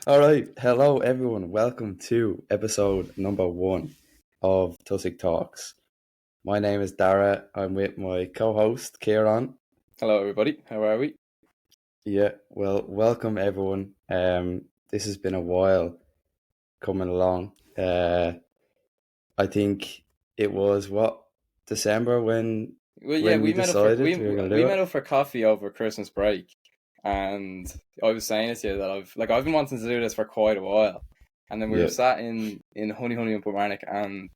All right. Hello, everyone. Welcome to episode number 1 of TOSIG Talks. My name is Darragh. I'm with my co-host, Ciaran. Hello, everybody. How are we? Yeah, well, welcome, everyone. This has been a while coming along. I think it was, December when Well, yeah, when we we met up for decided we were going to we do met it? up for coffee over Christmas break, and I was saying to you that I've been wanting to do this for quite a while, and then we were Yeah, sat in Honey and Kilmarnock, and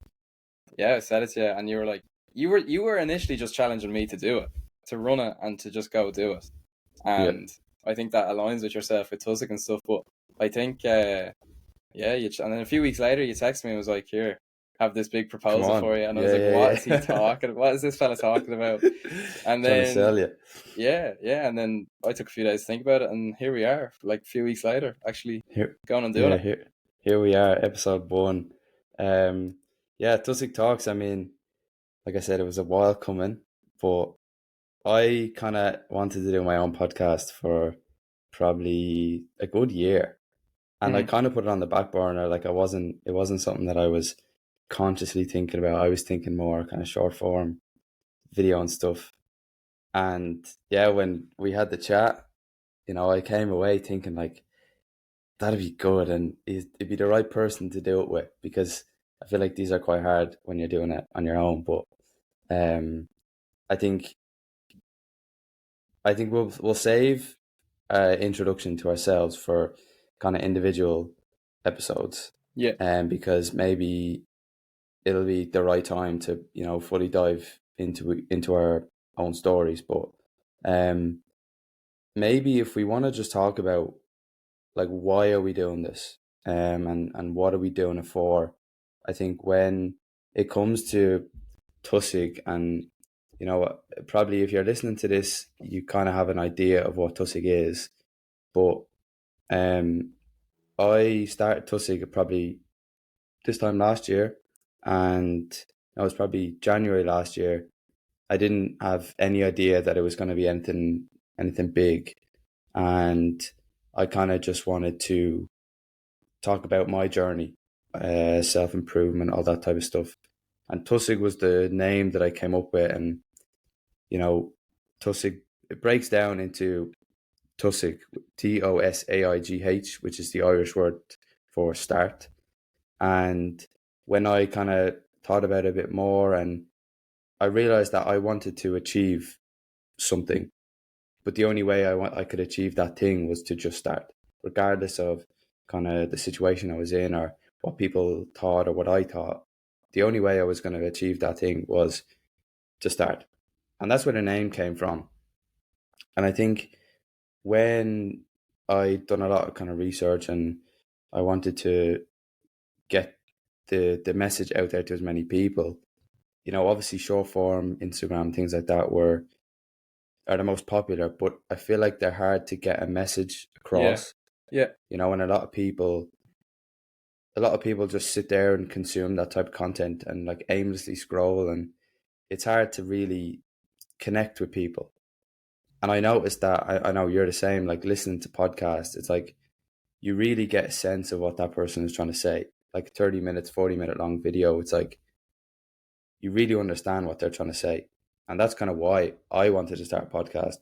yeah, I said it to you, and you were like, you were initially just challenging me to do it, to run it, and to just go do it, yeah. and I think that aligns with yourself with Tussock and stuff. But I think yeah, and then a few weeks later, you texted me and was like, "Here, have this big Come proposal on. for you," and I was Yeah, like, "What yeah, is he yeah. talking? What is this fella talking about?" And Trying to then sell you. yeah, and then I took a few days to think about it, and here we are, like a few weeks later, actually Here, going and doing yeah, it. here we are, episode 1. Um, yeah, TOSIG Talks. I mean, like I said, it was a while coming, but I kind of wanted to do my own podcast for probably a good year, and I Hmm. kind of put it on the back burner. Like it wasn't something that I was consciously thinking about. I was thinking more kind of short form video and stuff. And yeah, when we had the chat, I came away thinking like that'd be good, and it'd be the right person to do it with, because I feel like these are quite hard when you're doing it on your own. But um, I think we'll save introduction to ourselves for kind of individual episodes, Yeah, and because maybe it'll be the right time to fully dive into our own stories. But um, maybe if we want to just talk about like why are we doing this, and what are we doing it for. I think when it comes to TUSIG, and probably if you're listening to this you kind of have an idea of what TUSIG is, but um I started TUSIG probably this time last year, and it was probably January last year. I didn't have any idea that it was going to be anything big, and I kind of just wanted to talk about my journey, self improvement, all that type of stuff. And Tusig was the name that I came up with, and you know, Tusig, it breaks down into Tusig, TOSAIGH, which is the Irish word for start. And when I kind of thought about it a bit more, and I realized that I wanted to achieve something, but the only way I could achieve that thing was to just start, regardless of kind of the situation I was in or what people thought or what I thought. The only way I was going to achieve that thing was to start. And that's where the name came from. And I think when I done a lot of kind of research, and I wanted to get the message out there to as many people, obviously short form, Instagram, things like that are the most popular, but I feel like they're hard to get a message yeah, across. yeah, And a lot of people just sit there and consume that type of content and like aimlessly scroll, and it's hard to really connect with people. And I noticed that, I know you're the same, like listening to podcasts, it's like you really get a sense of what that person is trying to say. Like 30 minutes, 40-minute long video, it's like you really understand what they're trying to say. And that's kind of why I wanted to start a podcast.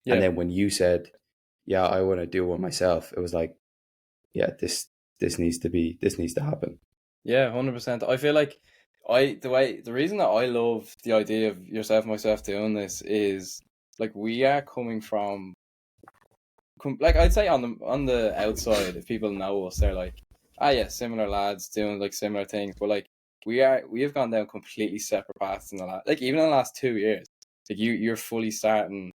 And yeah, then when you said, yeah, I want to do one myself, it was like, yeah, this needs to happen. yeah, 100%. I feel like the reason that I love the idea of yourself and myself doing this is like we are coming from like I'd say on the outside, if people know us, they're like, ah, yeah, similar lads doing like similar things. But like we have gone down completely separate paths in the last, like even in the last 2 years. Like you're fully starting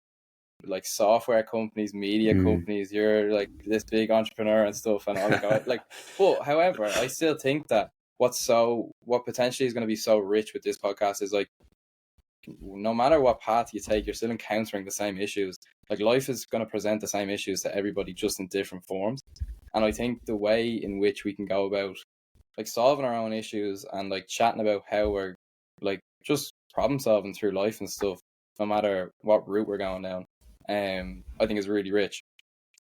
like software companies, media Mm, companies. You're like this big entrepreneur and stuff, and like. But however, I still think that what potentially is going to be so rich with this podcast is like no matter what path you take, you're still encountering the same issues. Like life is going to present the same issues to everybody, just in different forms. And I think the way in which we can go about like solving our own issues and like chatting about how we're like just problem solving through life and stuff, no matter what route we're going down, I think is really rich.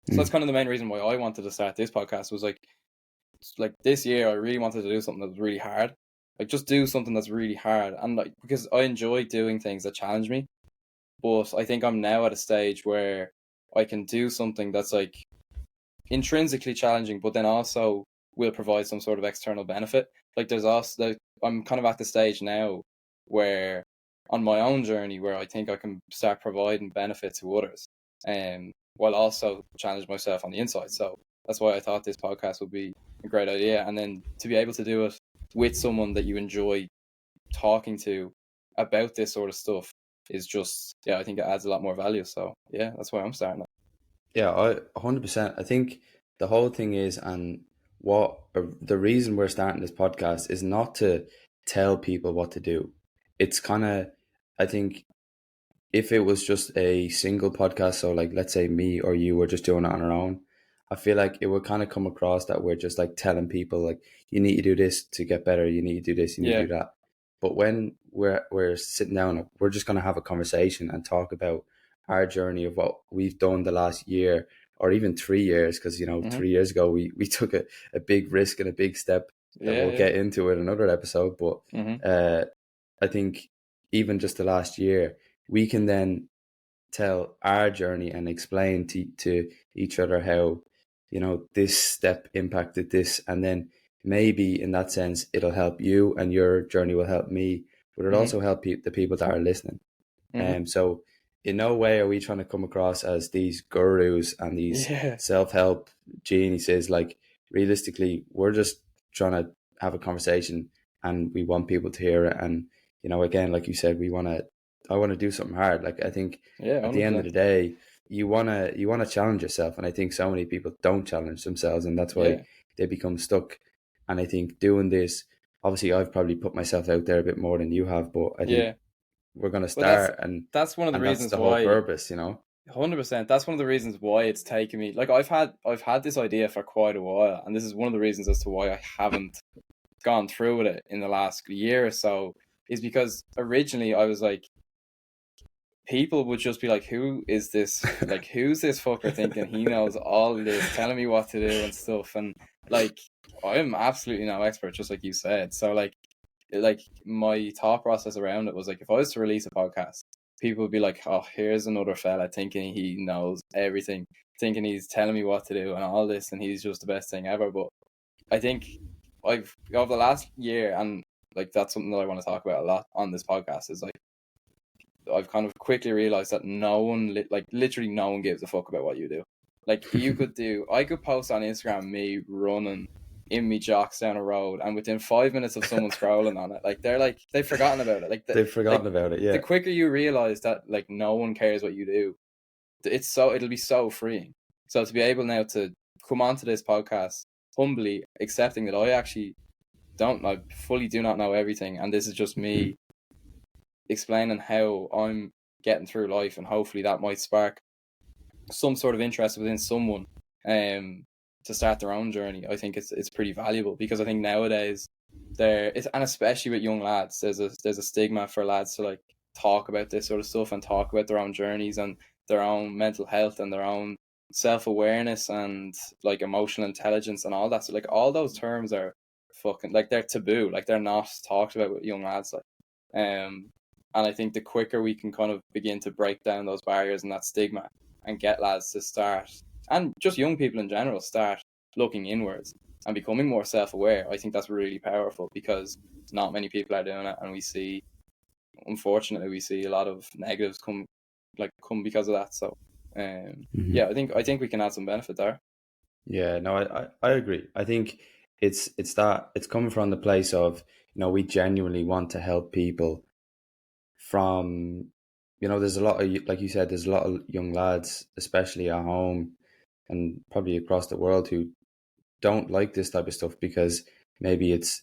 So that's kind of the main reason why I wanted to start this podcast. Was like this year I really wanted to do something that was really hard. Like just do something that's really hard, and like because I enjoy doing things that challenge me. But I think I'm now at a stage where I can do something that's like intrinsically challenging, but then also will provide some sort of external benefit. Like there's also like, I'm kind of at the stage now where on my own journey where I think I can start providing benefit to others, while also challenge myself on the inside. So that's why I thought this podcast would be a great idea, and then to be able to do it with someone that you enjoy talking to about this sort of stuff is just, yeah, I think it adds a lot more value. So yeah, that's why I'm starting it. Yeah, 100%. I think the whole thing is, and the reason we're starting this podcast is not to tell people what to do. It's kind of, I think, if it was just a single podcast, so like let's say me or you were just doing it on our own, I feel like it would kind of come across that we're just like telling people like you need to do this to get better, you need to do this, you need to Yeah. do that. But when we're sitting down, we're just gonna have a conversation and talk about our journey of what we've done the last year or even 3 years, because 3 years ago we took a big risk and a big step that we'll get into in another episode. But I think even just the last year, we can then tell our journey and explain to each other how this step impacted this, and then maybe in that sense it'll help you and your journey will help me, but it'll also help the people that are listening. So in no way are we trying to come across as these gurus and these self-help geniuses. Like realistically, we're just trying to have a conversation and we want people to hear it. And again, like you said, I want to do something hard. Like I think at the end of the day, you wanna challenge yourself, and I think so many people don't challenge themselves, and that's why they become stuck. And I think doing this, obviously, I've probably put myself out there a bit more than you have, but I think we're gonna start, and that's one of the reasons that's the why. whole purpose, 100%. That's one of the reasons why it's taken me. Like I've had this idea for quite a while, and this is one of the reasons as to why I haven't gone through with it in the last year or so. Is because originally I was like, people would just be like, who is this? Like, who's this fucker thinking he knows all of this, telling me what to do and stuff? And like, I'm absolutely no expert, just like you said. So like my thought process around it was like, if I was to release a podcast, people would be like, oh, here's another fella thinking he knows everything, thinking he's telling me what to do and all this, and he's just the best thing ever. But I think I've over the last year, and like that's something that I want to talk about a lot on this podcast, is like I've kind of quickly realized that no one, literally no one gives a fuck about what you do. Like I could post on Instagram me running in me jocks down a road, and within 5 minutes of someone scrolling on it, they've forgotten about it. Like they've forgotten about it. Yeah. The quicker you realize that like no one cares what you do, it'll be so freeing. So to be able now to come onto this podcast humbly accepting that I fully do not know everything, and this is just me explaining how I'm getting through life, and hopefully that might spark some sort of interest within someone to start their own journey. I think it's pretty valuable, because I think nowadays and especially with young lads, there's a stigma for lads to like talk about this sort of stuff and talk about their own journeys and their own mental health and their own self-awareness and like emotional intelligence and all that. So like all those terms are fucking like they're taboo, like they're not talked about with young lads. Like and I think the quicker we can kind of begin to break down those barriers and that stigma and get lads to start, and just young people in general, start looking inwards and becoming more self-aware, I think that's really powerful, because not many people are doing it, and unfortunately we see a lot of negatives come because of that. So yeah, I think we can add some benefit there. Yeah, no, I agree. I think it's coming from the place of, we genuinely want to help people. From there's a lot of, like you said, there's a lot of young lads, especially at home and probably across the world, who don't like this type of stuff because maybe it's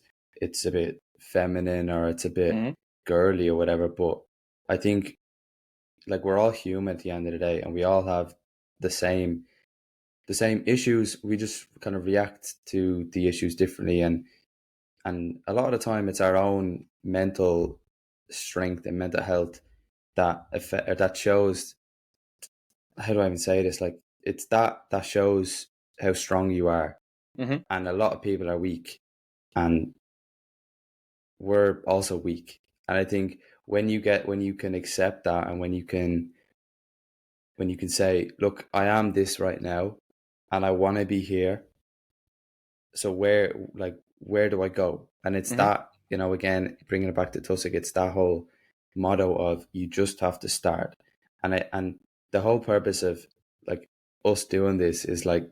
a bit feminine or it's a bit girly or whatever. But I think like we're all human at the end of the day, and we all have the same issues. We just kind of react to the issues differently, and a lot of the time it's our own mental strength and mental health that shows, how do I even say this, like it's that shows how strong you are. Mhm. And a lot of people are weak, and we're also weak. And I think when you can accept that, and when you can say, look, I am this right now, and I want to be here. So where do I go? And it's Mhm. that, again, bringing it back to TOSIG, it's that whole motto of you just have to start. And the whole purpose of like us doing this is like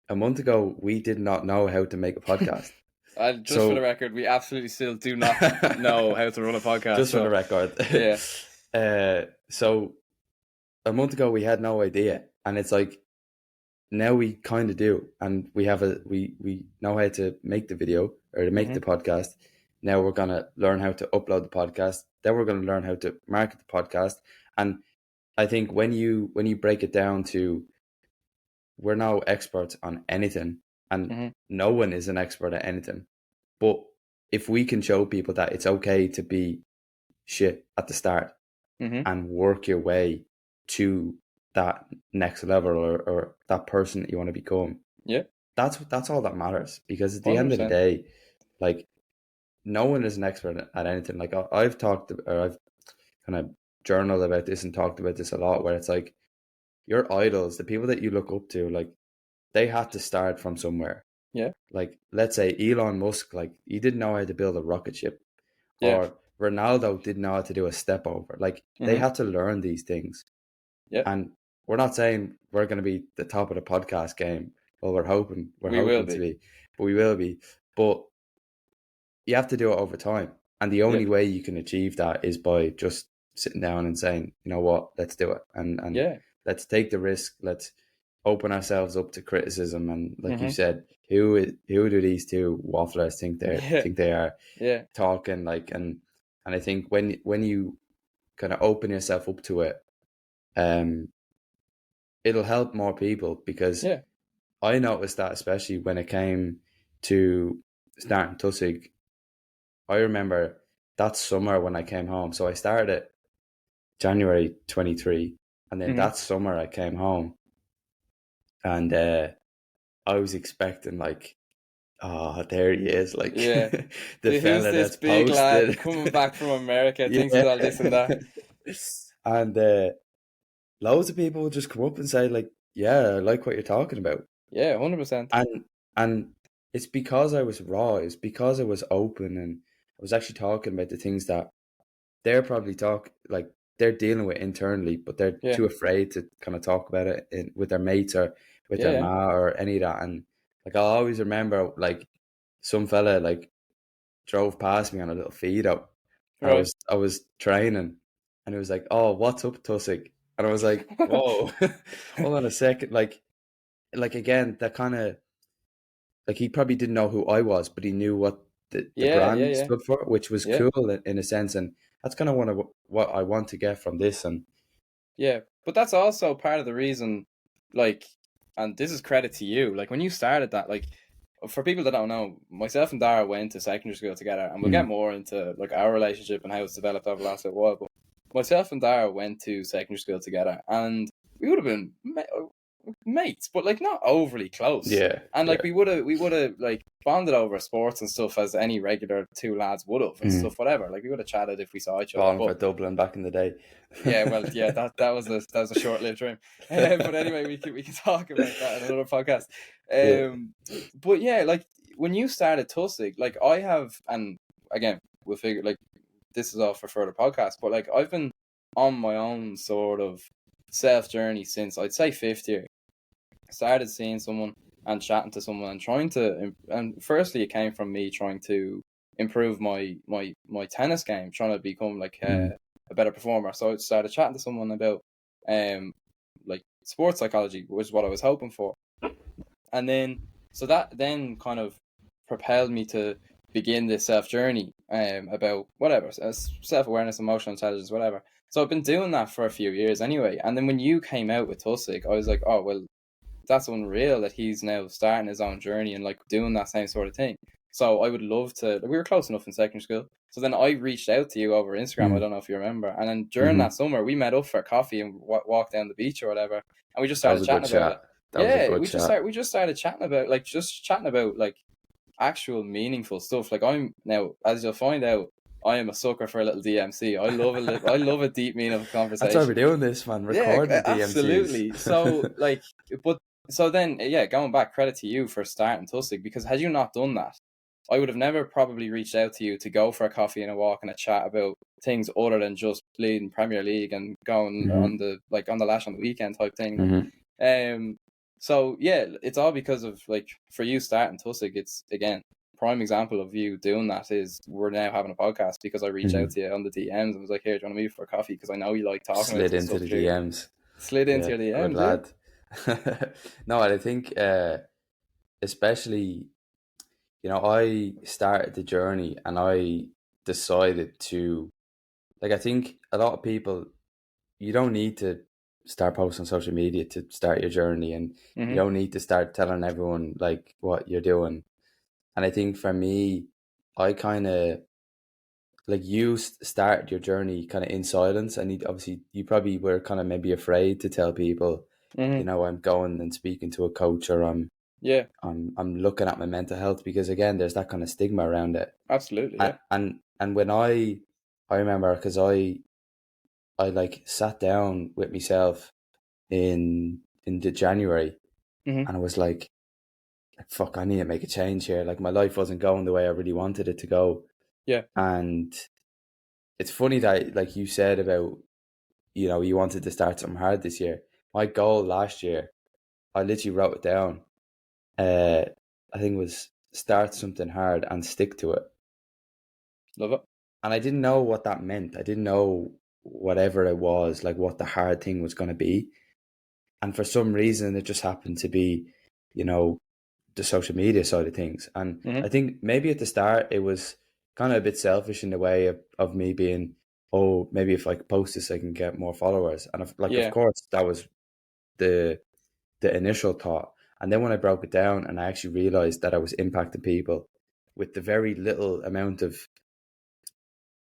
a month ago, we did not know how to make a podcast. Just for the record, we absolutely still do not know how to run a podcast. Just for the record. Yeah. So a month ago, we had no idea. And it's like, now we kind of do. And we have we know how to make the video or to make the podcast. Now we're going to learn how to upload the podcast. Then we're going to learn how to market the podcast. And I think when you break it down to, we're now experts on anything, and no one is an expert at anything. But if we can show people that it's okay to be shit at the start and work your way to that next level, or that person that you want to become, that's all that matters. Because at the 100%. end of the day, like, no one is an expert at anything. Like, I've talked, or I've kind of journaled about this and talked about this a lot, where it's like, your idols, the people that you look up to, like, they had to start from somewhere. Yeah. Like, let's say Elon Musk, like, he didn't know how to build a rocket ship. Yeah. Or Ronaldo didn't know how to do a step over. Like, they had to learn these things. Yeah. And we're not saying we're going to be the top of the podcast game. Well, we're hoping to be, but we will be. But you have to do it over time. And the only way you can achieve that is by just sitting down and saying, you know what, let's do it. And let's take the risk. Let's open ourselves up to criticism. And like you said, who do these two wafflers think they are talking like? And I think when you kind of open yourself up to it, it'll help more people. Because I noticed that, especially when it came to starting TOSIG. I remember that summer when I came home. So I started it January 23, and then that summer I came home, and I was expecting, like, oh, there he is, like, the fella that's big posted, lad coming back from America, thinks he's all this and that. And loads of people would just come up and say, like, yeah, I like what you're talking about. Yeah, 100%. And it's because I was raw. It's because I was open, and I was actually talking about the things that they're probably they're dealing with internally, but they're too afraid to kind of talk about it with their mates or with their ma or any of that. And like, I'll always remember, like, some fella like drove past me on a little feed up. Right. I was training, and it was like, oh, what's up, Tusik? And I was like, whoa, hold on a second. Like again, that kind of, like, he probably didn't know who I was, but he knew what the brand stood for, which was cool in a sense. And that's kind of what I want to get from this. And but that's also part of the reason, like, and this is credit to you, like, when you started that, like, for people that don't know, myself and Darragh went to secondary school together, and we'll get more into, like, our relationship and how it's developed over the last little while. But myself and Darragh went to secondary school together, and we would have been mates, but, like, not overly close. And like we would have like bonded over sports and stuff, as any regular two lads would have, and stuff, whatever. Like, we would have chatted if we saw each other. Balling for Dublin back in the day. That was a short-lived dream. But anyway, we can talk about that in another podcast. But yeah, like, when you started TOSIG, like, I have, and again, we'll figure, like, this is all for further podcasts, but, like, I've been on my own sort of self journey since, I'd say, fifth year. I started seeing someone and chatting to someone and trying to, and firstly it came from me trying to improve my tennis game, trying to become, like, a better performer. So I started chatting to someone about like, sports psychology, which is what I was hoping for. And then, so that then kind of propelled me to begin this self journey about whatever, self-awareness, emotional intelligence, whatever. So I've been doing that for a few years anyway. And then when you came out with TOSIG, I was like, oh, well, that's unreal that he's now starting his own journey and, like, doing that same sort of thing. So I would love to. Like, we were close enough in secondary school. So then I reached out to you over Instagram. I don't know if you remember. And then during that summer, we met up for coffee and walked down the beach or whatever. And we just That was started a good chatting about it. chat. That was a Yeah, good chat. we just started chatting about like actual meaningful stuff. Like, I'm now, as you'll find out, I am a sucker for a little DMC. I love a deep meaningful That's why we're conversation. doing this, man. Yeah, Recording the absolutely. DMCs. So like, but so then, yeah, going back, credit to you for starting TOSIG, because had you not done that, I would have never probably reached out to you to go for a coffee and a walk and a chat about things other than just bleeding Premier League and going on the lash on the weekend type thing. So yeah, it's all because of, like, for you starting TOSIG. It's, again, prime example of you doing that is we're now having a podcast because I reached out to you on the DMs and was like, here, do you want to meet for a coffee? Because I know you like talking about Slid this into stuff. the DMs. Slid into Yeah, your good DMs, lad. No, I think especially, I started the journey and I decided to, like, I think a lot of people, you don't need to start posting on social media to start your journey, and you don't need to start telling everyone like what you're doing. And I think for me, I kind of, like, you started your journey kind of in silence, and obviously you probably were kind of maybe afraid to tell people, I'm going and speaking to a coach, or I'm looking at my mental health, because again, there's that kind of stigma around it. Absolutely, yeah. And when I remember, because I like sat down with myself in the January, and I was like, fuck, I need to make a change here. Like, my life wasn't going the way I really wanted it to go. Yeah. And it's funny that, like you said about, you wanted to start something hard this year. My goal last year, I literally wrote it down. I think it was start something hard and stick to it. Love it. And I didn't know what that meant. I didn't know whatever it was, like what the hard thing was going to be. And for some reason, it just happened to be, the social media side of things. And I think maybe at the start, it was kind of a bit selfish in the way of me being, oh, maybe if I post this, I can get more followers. And of course, that was the initial thought. And then when I broke it down and I actually realized that I was impacting people with the very little amount of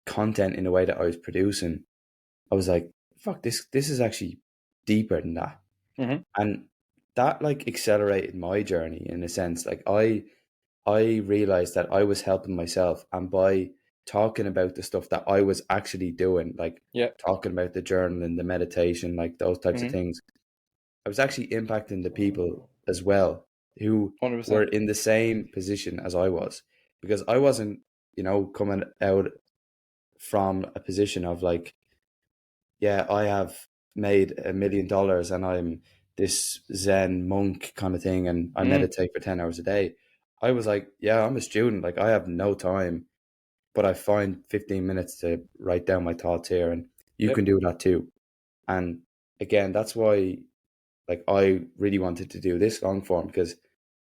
content in the way that I was producing, I was like, fuck, this is actually deeper than that. And that, like, accelerated my journey in a sense. Like, I realized that I was helping myself, and by talking about the stuff that I was actually doing, like talking about the journaling, the meditation, like those types of things, I was actually impacting the people as well who 100%. were in the same position as I was, because I wasn't, coming out from a position of like, yeah, I have made $1 million and I'm this Zen monk kind of thing, and I meditate for 10 hours a day. I was like, yeah, I'm a student. Like, I have no time, but I find 15 minutes to write down my thoughts here, and you can do that too. And again, that's why, like, I really wanted to do this long form, because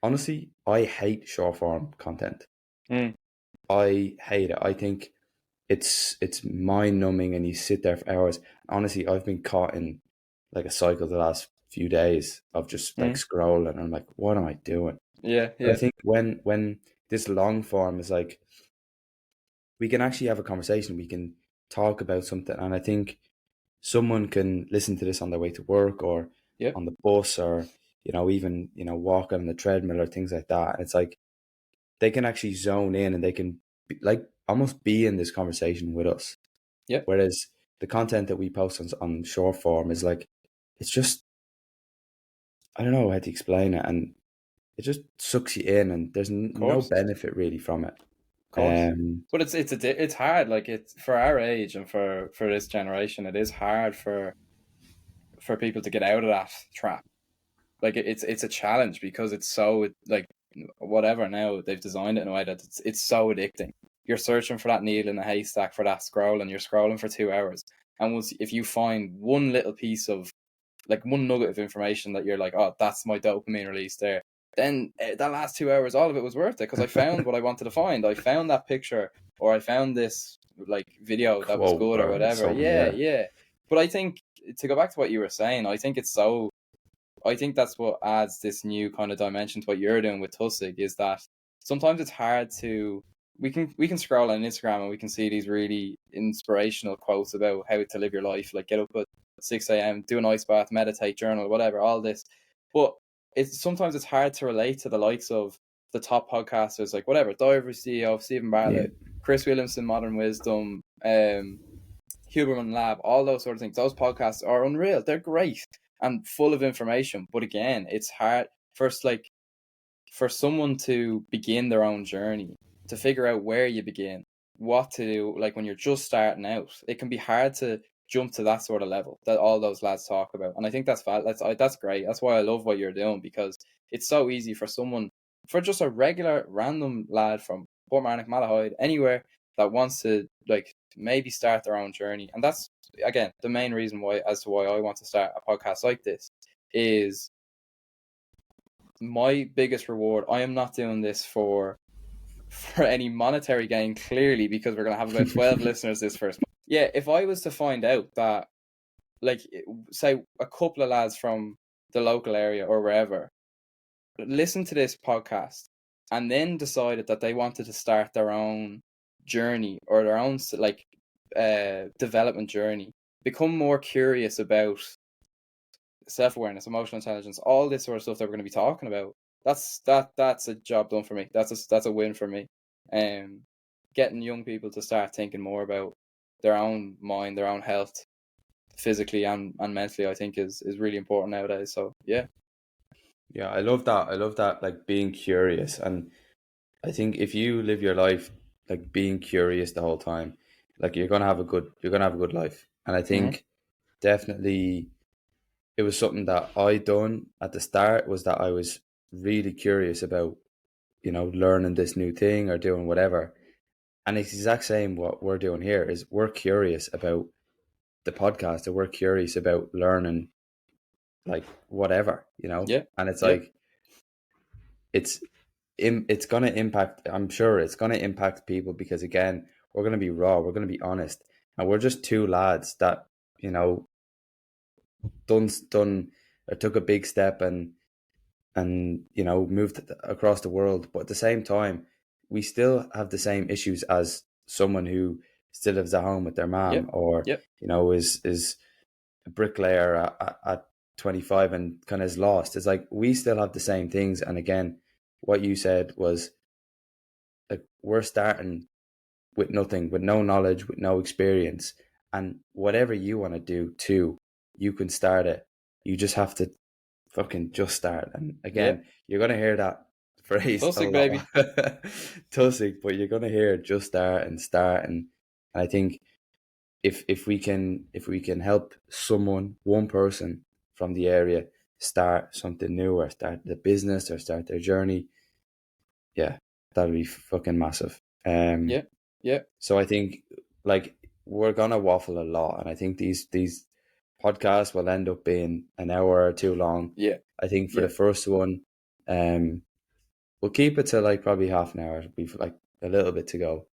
honestly, I hate short form content. I hate it. I think it's mind numbing, and you sit there for hours. Honestly, I've been caught in like a cycle the last few days of just like scrolling, and I'm like, what am I doing? Yeah. But I think when this long form is like, we can actually have a conversation, we can talk about something, and I think someone can listen to this on their way to work, or on the bus, or even walking on the treadmill or things like that. And it's like they can actually zone in, and they can like almost be in this conversation with us. Whereas the content that we post on short form is like, it's just, I don't know how to explain it, and it just sucks you in, and there's no benefit really from it. Of course. But it's hard. Like, it's for our age and for this generation, it is hard for people to get out of that trap. Like, it's a challenge because it's so, like, whatever, now they've designed it in a way that it's so addicting. You're searching for that needle in the haystack, for that scroll, and you're scrolling for 2 hours. And if you find one little piece of, like, one nugget of information that you're like, oh, that's my dopamine release there, then that last 2 hours, all of it was worth it, because I found what I wanted to find. I found that picture, or I found this, like, video that was good, or whatever. Yeah. But I think, to go back to what you were saying, I think that's what adds this new kind of dimension to what you're doing with TOSIG, is that sometimes it's hard to. We can scroll on Instagram and we can see these really inspirational quotes about how to live your life, like get up at 6 a.m., do an ice bath, meditate, journal, whatever, all this. But sometimes it's hard to relate to the likes of the top podcasters, like whatever, Diver CEO, Stephen Bartlett, Chris Williamson, Modern Wisdom, Huberman Lab, all those sort of things. Those podcasts are unreal. They're great and full of information. But again, it's hard first, like for someone to begin their own journey, to figure out where you begin, what to do, like when you're just starting out. It can be hard to jump to that sort of level that all those lads talk about. And I think that's great. That's why I love what you're doing, because it's so easy for someone, for just a regular random lad from Portmarnock, Malahide, anywhere that wants to like maybe start their own journey. And that's again the main reason why I want to start a podcast like this is my biggest reward. I am not doing this for any monetary gain, clearly, because we're going to have about 12 listeners this first month. Yeah, if I was to find out that, like, say a couple of lads from the local area or wherever listen to this podcast and then decided that they wanted to start their own journey or their own like development journey, become more curious about self-awareness, emotional intelligence, all this sort of stuff that we're going to be talking about, that's a job done for me. That's a win for me. Getting young people to start thinking more about their own mind, their own health, physically and mentally, I think is really important nowadays. So yeah. I love that, like being curious. And I think if you live your life like being curious the whole time, like you're gonna have a good life. And I think definitely it was something that I done at the start, was that I was really curious about, learning this new thing or doing whatever. And it's the exact same what we're doing here, is we're curious about the podcast, or we're curious about learning like whatever, Yeah. And it's Yeah. like it's going to impact, I'm sure it's going to impact people, because again, we're going to be raw, we're going to be honest, and we're just two lads that, done or took a big step and moved across the world. But at the same time, we still have the same issues as someone who still lives at home with their mom, or is a bricklayer at 25 and kind of is lost. It's like we still have the same things. And again, what you said was like, we're starting with nothing, with no knowledge, with no experience, and whatever you want to do too, you can start it. You just have to fucking just start. And again, you're gonna hear that phrase TOSIG, a baby. lot. TOSIG, but you're gonna hear just start. And I think if we can help one person from the area start something new, or start the business, or start their journey, that'll be fucking massive. So I think, like, we're gonna waffle a lot, and I think these podcasts will end up being an hour or two long. I think for the first one, we'll keep it to like probably half an hour. We've like a little bit to go,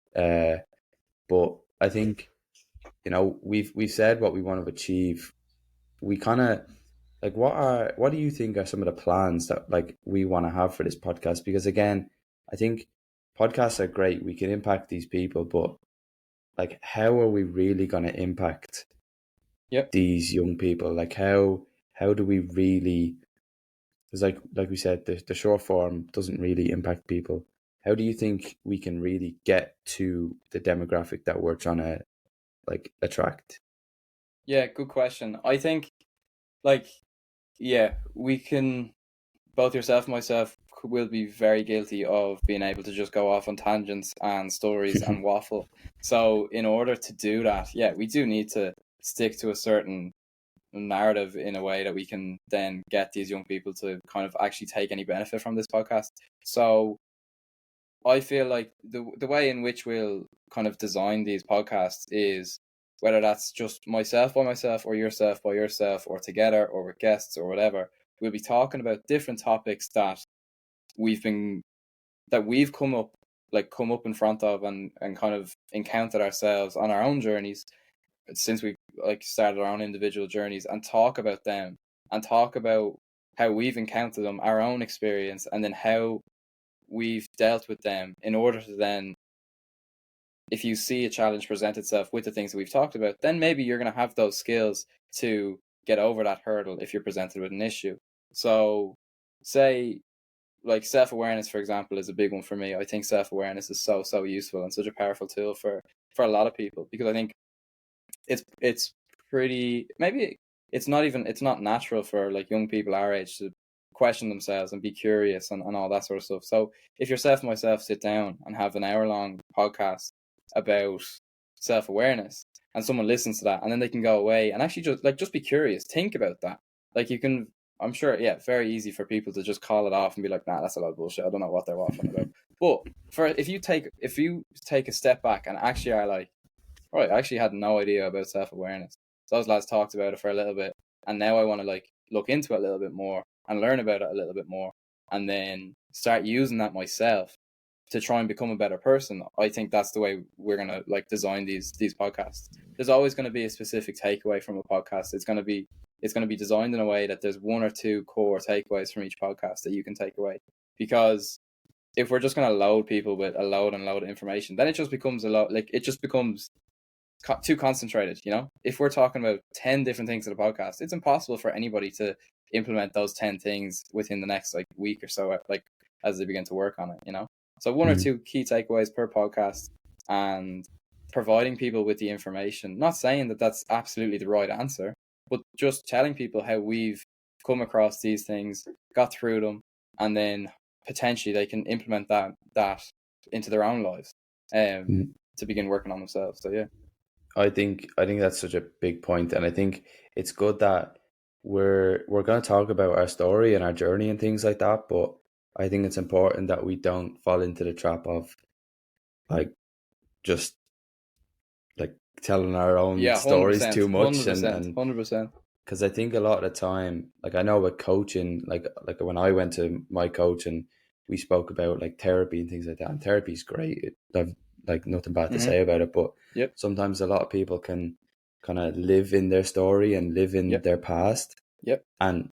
but I think we've said what we want to achieve. We kind of like, what do you think are some of the plans that like we want to have for this podcast? Because again, I think podcasts are great. We can impact these people, but like, how are we really going to impact these young people? Like, how do we really? Because like we said, the short form doesn't really impact people. How do you think we can really get to the demographic that we're trying to like attract? Yeah, good question. I think, like, we can, both yourself and myself will be very guilty of being able to just go off on tangents and stories and waffle. So in order to do that, we do need to stick to a certain narrative in a way that we can then get these young people to kind of actually take any benefit from this podcast. So I feel like the way in which we'll kind of design these podcasts is, whether that's just myself by myself, or yourself by yourself, or together, or with guests, or whatever, we'll be talking about different topics that we've come up in front of, and kind of encountered ourselves on our own journeys since we like started our own individual journeys, and talk about them, and talk about how we've encountered them, our own experience, and then how we've dealt with them in order to then, if you see a challenge present itself with the things that we've talked about, then maybe you're going to have those skills to get over that hurdle if you're presented with an issue. So say, like, self-awareness, for example, is a big one for me. I think self-awareness is so useful and such a powerful tool for a lot of people, because I think it's pretty, maybe it's not natural for like young people our age to question themselves and be curious and all that sort of stuff. So if yourself and myself sit down and have an hour-long podcast about self-awareness, and someone listens to that, and then they can go away and actually just be curious, think about that. Like, you can, I'm sure, yeah, very easy for people to just call it off and be like, nah, that's a lot of bullshit, I don't know what they're waffling about. But if you take a step back and actually are like, right, I actually had no idea about self-awareness. So those lads talked about it for a little bit, and now I want to like look into it a little bit more and learn about it a little bit more, and then start using that myself to try and become a better person. I think that's the way we're gonna like design these podcasts. There's always going to be a specific takeaway from a podcast. It's going to be designed in a way that there's one or two core takeaways from each podcast that you can take away. Because if we're just going to load people with a load of information, then it just becomes too concentrated. You know, if we're talking about 10 different things in a podcast, it's impossible for anybody to implement those 10 things within the next like week or so, like as they begin to work on it, you know. So one or two key takeaways per podcast, and providing people with the information, not saying that that's absolutely the right answer, but just telling people how we've come across these things, got through them, and then potentially they can implement that into their own lives to begin working on themselves. So yeah, I think that's such a big point, and I think it's good that we're going to talk about our story and our journey and things like that, but I think it's important that we don't fall into the trap of like just like telling our own stories too much, 100%. Because I think a lot of the time, like I know with coaching, like when I went to my coach and we spoke about like therapy and things like that, and therapy is great. I've like nothing bad to say about it, but sometimes a lot of people can kind of live in their story and live in their past. And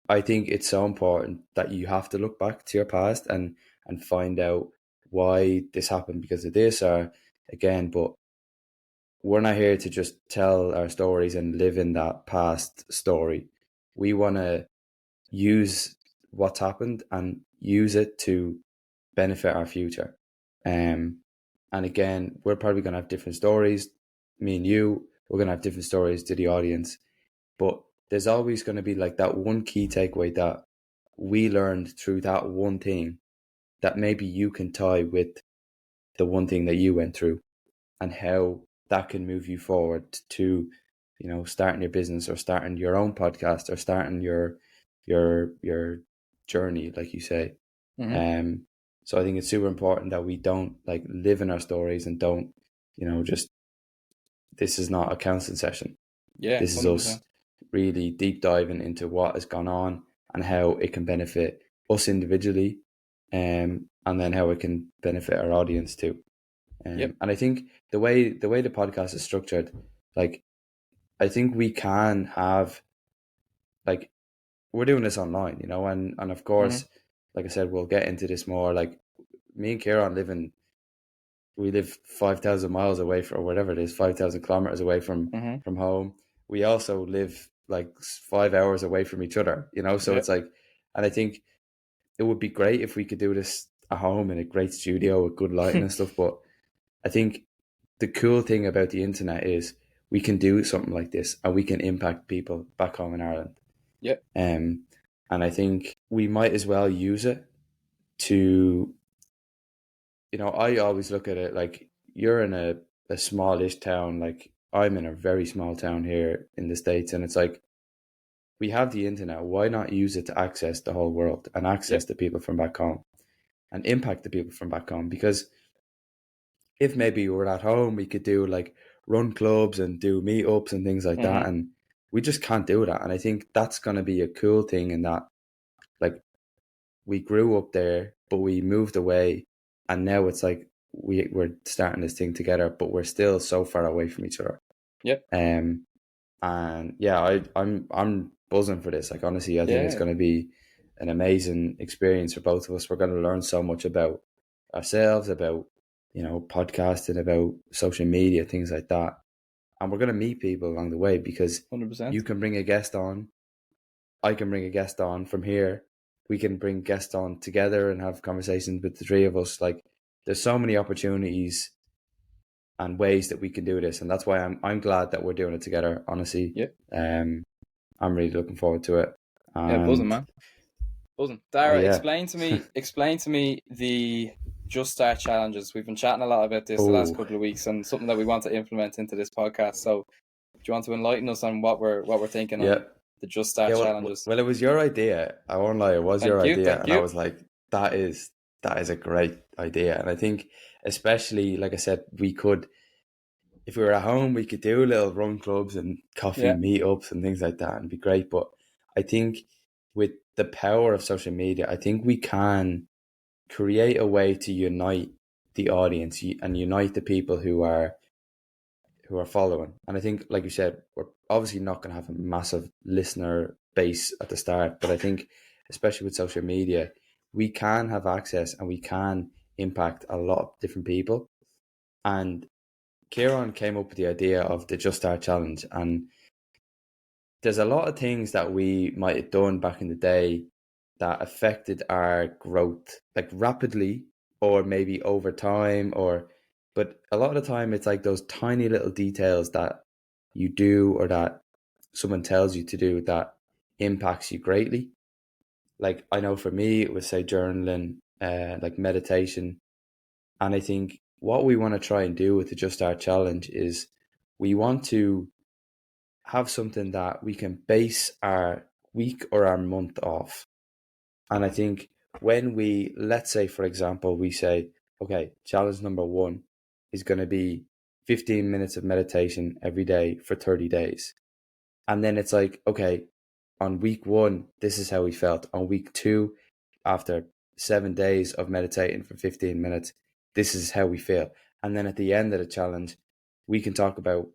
I think it's so important that you have to look back to your past and find out why this happened because of this, or again, but we're not here to just tell our stories and live in that past story. We want to use what's happened and use it to benefit our future. And again, we're probably going to have different stories. Me and you, we're going to have different stories to the audience. But there's always going to be like that one key takeaway that we learned through that one thing that maybe you can tie with the one thing that you went through, and how that can move you forward to, you know, starting your business or starting your own podcast or starting your journey, like you say. So I think it's super important that we don't like live in our stories and don't, you know, just, this is not a counseling session. This 100%. Is us really deep diving into what has gone on and how it can benefit us individually, and then how it can benefit our audience too. And I think the way the podcast is structured, like I think we can have, like, we're doing this online, you know, and of course, like I said, we'll get into this more. Like me and Ciaran we live 5,000 miles away from, or whatever it is, 5,000 kilometers away from home. We also live like 5 hours away from each other, you know, so it's like, and I think it would be great if we could do this at home in a great studio with good lighting and stuff, but I think the cool thing about the internet is we can do something like this and we can impact people back home in Ireland. And I think we might as well use it to, you know, I always look at it like you're in a smallish town, like I'm in a very small town here in the States, and it's like we have the internet. Why not use it to access the whole world and access the people from back home and impact the people from back home? Because if maybe we were at home, we could do like run clubs and do meetups and things like that. And we just can't do that. And I think that's going to be a cool thing in that, like, we grew up there, but we moved away. And now it's like we're starting this thing together, but we're still so far away from each other. And yeah, I'm buzzing for this. Like, honestly, I think it's going to be an amazing experience for both of us. We're going to learn so much about ourselves, about, you know, podcasting, about social media, things like that. And we're going to meet people along the way, because 100%. you can bring a guest on, I can bring a guest on from here. We can bring guests on together and have conversations with the three of us. Like, there's so many opportunities and ways that we can do this, and that's why I'm glad that we're doing it together. Honestly, Yeah. I'm really looking forward to it. Yeah, buzzing, And man. Buzzing. Darragh, yeah, explain to me the Just Start challenges. We've been chatting a lot about this the last oh couple of weeks, and something that we want to implement into this podcast. So, do you want to enlighten us on what we're thinking yeah, on the Just Start yeah. challenges? Well, it was your idea. I won't lie, it was your idea, Thank and I you. was like, that is a great idea. And I think, especially, like I said, we could, if we were at home, we could do little run clubs and coffee Yeah, meetups and things like that, and it'd be great. But I think with the power of social media, I think we can create a way to unite the audience and unite the people who are following. And I think, like you said, we're obviously not going to have a massive listener base at the start, but I think, especially with social media, we can have access and we can impact a lot of different people. And Ciaran came up with the idea of the Just Start Challenge, and there's a lot of things that we might have done back in the day that affected our growth, like rapidly, or maybe over time, or but a lot of the time it's like those tiny little details that you do or that someone tells you to do that impacts you greatly. Like, I know for me it was, say, journaling, like meditation. And I think what we want to try and do with the Just Start Challenge is we want to have something that we can base our week or our month off. And I think when we, let's say, for example, we say, okay, challenge number 1 is going to be 15 minutes of meditation every day for 30 days. And then it's like, okay, on week 1, this is how we felt. On week 2, after 7 days of meditating for 15 minutes, this is how we feel. And then at the end of the challenge, we can talk about,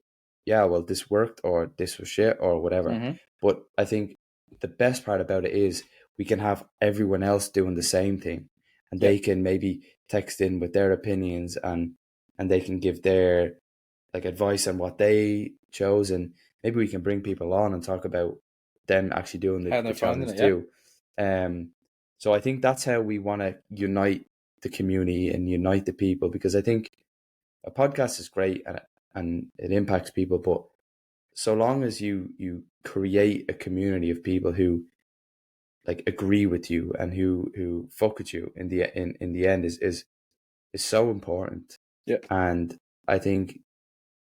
yeah, well, this worked, or this was shit, or whatever. Mm-hmm. But I think the best part about it is we can have everyone else doing the same thing, and Yeah, they can maybe text in with their opinions, and they can give their, like, advice on what they chose, and maybe we can bring people on and talk about them actually doing how the they're finding challenge it. Yeah, too. So I think that's how we want to unite the community and unite the people, because I think a podcast is great, and it impacts people, but so long as you create a community of people who, like, agree with you and who fuck with you in the end is so important. yeah, And I think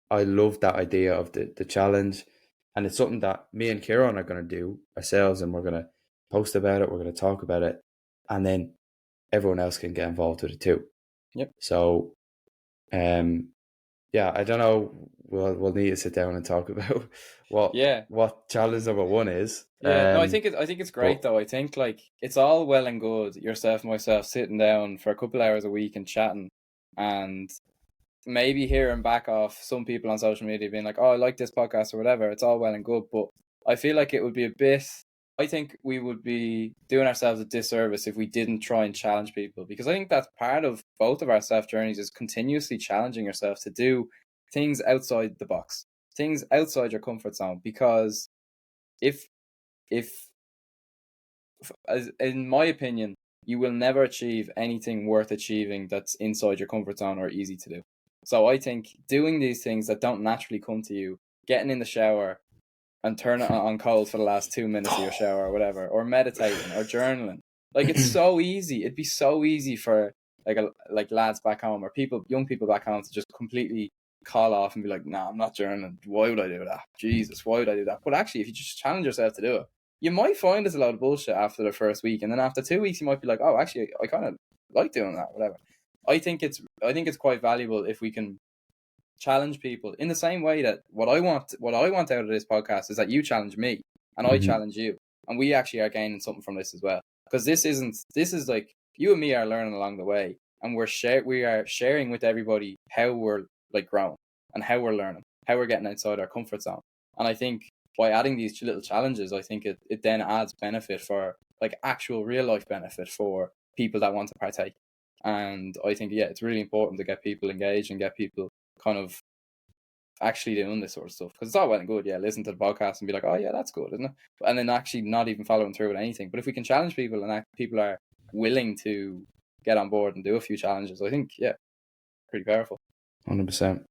I love that idea of the challenge, and it's something that me and Ciaran are going to do ourselves, and we're going to post about it, we're going to talk about it, and then everyone else can get involved with it too. yep. So, yeah, I don't know. We'll need to sit down and talk about Yeah, what challenge number 1 is. yeah. No, I think it's great But though. I think like it's all well and good yourself and myself sitting down for a couple hours a week and chatting, and maybe hearing back off some people on social media being like, "Oh, I like this podcast" or whatever. It's all well and good, but I feel like it would be a bit. I think we would be doing ourselves a disservice if we didn't try and challenge people, because I think that's part of both of our self journeys is continuously challenging yourself to do things outside the box, things outside your comfort zone. Because if if as in my opinion, you will never achieve anything worth achieving that's inside your comfort zone or easy to do. So I think doing these things that don't naturally come to you, getting in the shower and turn it on cold for the last 2 minutes of your shower or whatever, or meditating or journaling, like it's so easy. It'd be so easy for like lads back home or people, young people back home, to just completely call off and be like, "Nah, I'm not journaling. Why would I do that? Jesus, why would I do that?" But actually, if you just challenge yourself to do it, you might find it's a lot of bullshit after the first week, and then after 2 weeks, you might be like, "Oh, actually, I kind of like doing that." Whatever. I think it's quite valuable if we can challenge people in the same way that what I want out of this podcast is that you challenge me and I Mhm. challenge you, and we actually are gaining something from this as well. Because this is like you and me are learning along the way, and we are sharing with everybody how we're like growing and how we're learning, how we're getting outside our comfort zone. And I think by adding these little challenges, I think it then adds benefit for like actual real life benefit for people that want to partake. And I think, yeah, it's really important to get people engaged and get people kind of actually doing this sort of stuff, because it's all well and good, yeah, listen to the podcast and be like, oh yeah, that's good, isn't it? And then actually not even following through with anything. But if we can challenge people and people are willing to get on board and do a few challenges, I think, yeah, pretty powerful. 100%.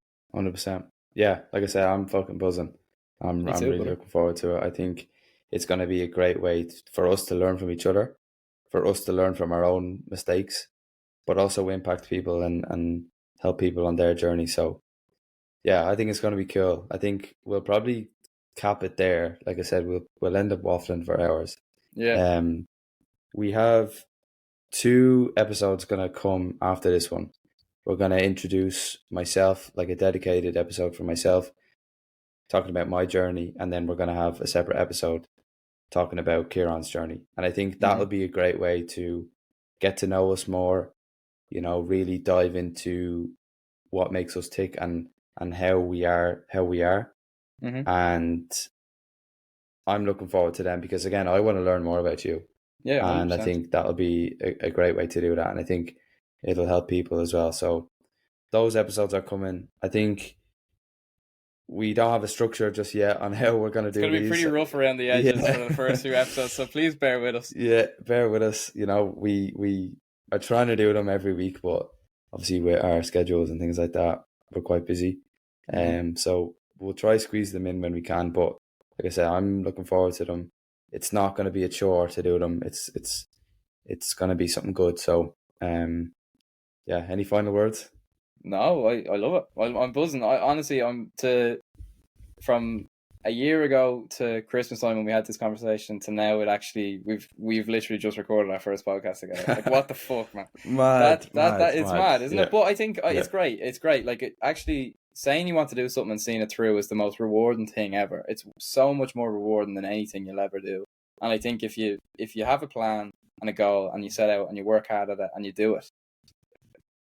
Yeah, like I said, I'm fucking buzzing. I'm really looking forward to it. I think it's going to be a great way for us to learn from each other, for us to learn from our own mistakes, but also impact people and help people on their journey. So yeah, I think it's going to be cool. I think we'll probably cap it there. Like I said, we'll end up waffling for hours. Yeah. We have 2 episodes going to come after this one. We're going to introduce myself, like a dedicated episode for myself, talking about my journey, and then we're going to have a separate episode talking about Ciaran's journey. And I think that'll be a great way to get to know us more, you know, really dive into what makes us tick and how we are. And I'm looking forward to them because, again, I want to learn more about you. Yeah, 100%. And I think that'll be a great way to do that. And I think it'll help people as well. So those episodes are coming. I think we don't have a structure just yet on how we're going to do these. It's going to be pretty rough around the edges for the first few episodes, so please bear with us. Yeah, bear with us. You know, we are trying to do them every week, but obviously with our schedules and things like that, we're quite busy. So we'll try squeeze them in when we can. But like I said, I'm looking forward to them. It's not going to be a chore to do them. It's going to be something good. So yeah, any final words? No, I love it. I'm buzzing. Honestly, from a year ago to Christmas time when we had this conversation to now, we've literally just recorded our first podcast together. Like, what the fuck, man? It's mad, isn't it? But I think it's great. It's great. Like, actually saying you want to do something and seeing it through is the most rewarding thing ever. It's so much more rewarding than anything you'll ever do. And I think if you have a plan and a goal and you set out and you work hard at it and you do it,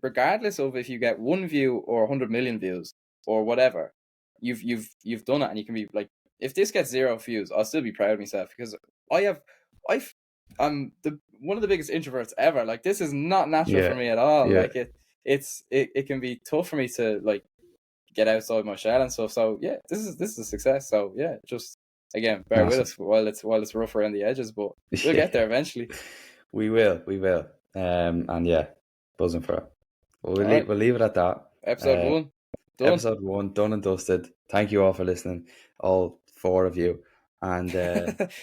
regardless of if you get 1 view or 100 million views or whatever, you've done it. And you can be like, if this gets 0 views, I'll still be proud of myself, because I'm one of the biggest introverts ever. Like, this is not natural for me at all. Like it can be tough for me to like get outside my shell and stuff. So yeah, this is a success. So yeah, just again, bear with us while it's rough around the edges, but we'll get there eventually. We will. And yeah, buzzing for it. We'll leave it at that. Episode 1 done. Episode 1 done and dusted. Thank you all for listening, all 4 of you. And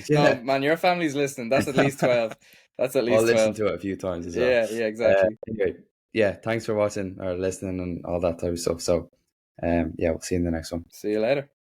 no, man, your family's listening. That's at least 12. That's at least 12. I'll listen to it a few times as well. Yeah, exactly. Anyway, yeah, thanks for watching or listening and all that type of stuff. So yeah, we'll see you in the next one. See you later.